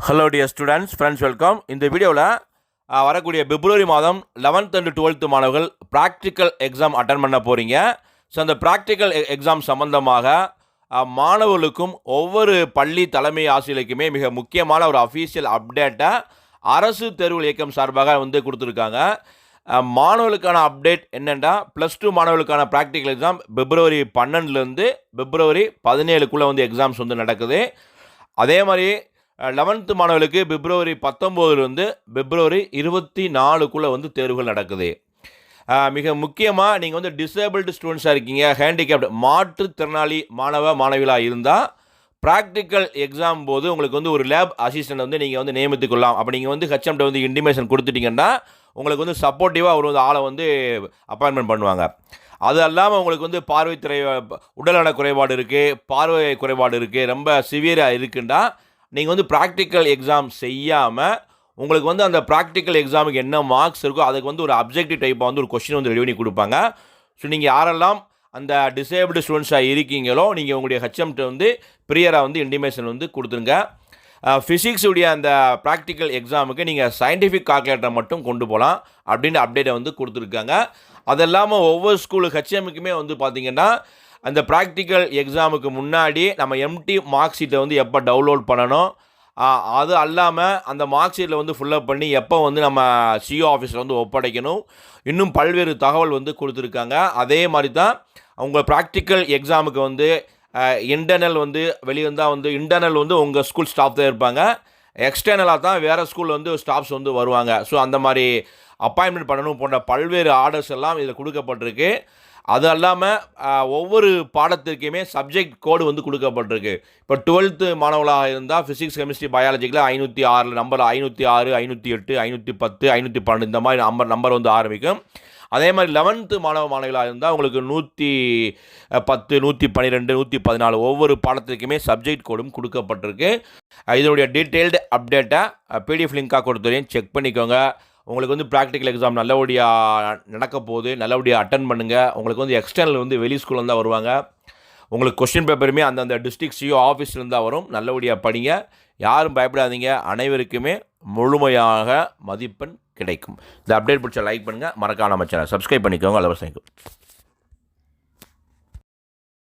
Hello dear students, friends, welcome. இந்த வீடியோவில் வரக்கூடிய பிப்ரவரி மாதம் 11th and 12th மாணவர்கள் ப்ராக்டிக்கல் எக்ஸாம் அட்டன் பண்ண போகிறீங்க. ஸோ அந்த ப்ராக்டிக்கல் எக்ஸாம் சம்பந்தமாக மாணவர்களுக்கும் ஒவ்வொரு பள்ளி தலைமை ஆசிரியருக்குமே மிக முக்கியமான ஒரு அஃபீஷியல் அப்டேட்டை அரசு தேர்வுகள் இயக்கம் சார்பாக கொடுத்துருக்காங்க. மாணவர்களுக்கான அப்டேட் என்னென்னா, +2 மாணவர்களுக்கான ப்ராக்டிக்கல் எக்ஸாம் பிப்ரவரி 12லேருந்து பிப்ரவரி 17க்குள்ளே எக்ஸாம்ஸ் நடக்குது. அதே மாதிரி 11th மாணவர்களுக்கு பிப்ரவரி 19லேருந்து பிப்ரவரி 24க்குள்ளே தேர்வுகள் நடக்குது. மிக முக்கியமாக நீங்கள் டிசேபிள்டு ஸ்டூடெண்ட்ஸாக இருக்கீங்க, ஹேண்டிகேப்டு மாற்றுத்திறனாளி மாணவ மாணவிகளாக இருந்தால் ப்ராக்டிக்கல் எக்ஸாம் போது உங்களுக்கு ஒரு லேப் அசிஸ்டன்ட் நீங்கள் நியமித்துக்கொள்ளலாம். அப்போ நீங்கள் ஹெச்எம்கிட்ட இன்டிமேஷன் கொடுத்துட்டிங்கன்னா உங்களுக்கு சப்போர்ட்டிவாக ஒரு ஆளை அப்பாயின்மெண்ட் பண்ணுவாங்க. அது இல்லாமல் உங்களுக்கு பார்வைத்திரை உடல்நல குறைபாடு இருக்குது, பார்வை குறைபாடு இருக்குது, ரொம்ப சிவியராக இருக்குன்னா நீங்கள் ப்ராக்டிக்கல் எக்ஸாம் செய்யாமல் உங்களுக்கு அந்த ப்ராக்டிக்கல் எக்ஸாமுக்கு என்ன மார்க்ஸ் இருக்கோ அதுக்கு ஒரு அப்ஜெக்டிவ் டைப்பாக ஒரு கொஸ்டின் ரெடி பண்ணி கொடுப்பாங்க. ஸோ நீங்கள் யாரெல்லாம் அந்த டிசேபிள்டு ஸ்டூடெண்ட்ஸாக இருக்கீங்களோ நீங்கள் உங்களுடைய ஹெச்எம்கிட்ட ப்ரியராக இன்டிமேஷன் கொடுத்துருங்க. ஃபிசிக்ஸுடைய அந்த ப்ராக்டிக்கல் எக்ஸாமுக்கு நீங்கள் சயின்டிஃபிக் கால்குலேட்டரை மட்டும் கொண்டு போகலாம் அப்படின்னு அப்டேட்டை கொடுத்துருக்காங்க. அது இல்லாமல் ஒவ்வொரு ஸ்கூலு ஹெச்எம்முக்குமே பார்த்தீங்கன்னா அந்த ப்ராக்டிக்கல் எக்ஸாமுக்கு முன்னாடி நம்ம எம்டி மார்க் ஷீட்டை எப்போ டவுன்லோட் பண்ணணும், அது அல்லாமல் அந்த மார்க் ஷீட்டில் ஃபுல்லப் பண்ணி எப்போ நம்ம சிஓ ஆஃபீஸில் ஒப்படைக்கணும், இன்னும் பல்வேறு தகவல் கொடுத்துருக்காங்க. அதே மாதிரி தான் உங்கள் ப்ராக்டிக்கல் எக்ஸாமுக்கு இன்டர்னல் வெளிவந்தால் இன்டர்னல் உங்கள் ஸ்கூல் ஸ்டாஃப் தான் இருப்பாங்க, எக்ஸ்டர்னலாக தான் வேறு ஸ்கூலில் ஸ்டாஃப்ஸ் வருவாங்க. ஸோ அந்த மாதிரி அப்பாயின்மெண்ட் பண்ணணும் போன்ற பல்வேறு ஆர்டர்ஸ் எல்லாம் இதில் கொடுக்கப்பட்டிருக்கு. அது இல்லாமல் ஒவ்வொரு பாடத்திற்குமே சப்ஜெக்ட் கோடு கொடுக்கப்பட்டிருக்கு. இப்போ 12th மாணவர்களாக இருந்தால் ஃபிசிக்ஸ், கெமிஸ்ட்ரி, பயாலஜிக்கில் 506 நம்பர் 506, 508, 510, 512 இந்த மாதிரி நம்பர் ஆரம்பிக்கும். அதே மாதிரி 11th மாணவர்களாக இருந்தால் உங்களுக்கு 110, 112, 114 ஒவ்வொரு பாடத்திற்குமே சப்ஜெக்ட் கோடும் கொடுக்கப்பட்டிருக்கு. இதனுடைய டீட்டெயில்டு அப்டேட்டை பிடிஎஃப் லிங்காக கொடுத்துறேன், செக் பண்ணிக்கோங்க. உங்களுக்கு ப்ராக்டிக்கல் எக்ஸாம் நல்லபடியாக நடக்க போகுது, நல்லபடியாக அட்டன் பண்ணுங்கள். உங்களுக்கு எக்ஸ்டர்னல் வெளி ஸ்கூலில் தான் வருவாங்க. உங்களுக்கு கொஸ்டின் பேப்பருமே அந்தந்த டிஸ்ட்ரிக்ட் சிஓ ஆஃபீஸ்லேருந்து தான் வரும். நல்லபடியாக படிங்க, யாரும் பயப்படாதீங்க, அனைவருக்குமே முழுமையாக மதிப்பெண் கிடைக்கும். இந்த அப்டேட் பிடிச்ச லைக் பண்ணுங்கள், மறக்காம நம்ம சேனல் சப்ஸ்கிரைப் பண்ணிக்கோங்க. அல்லவசம்.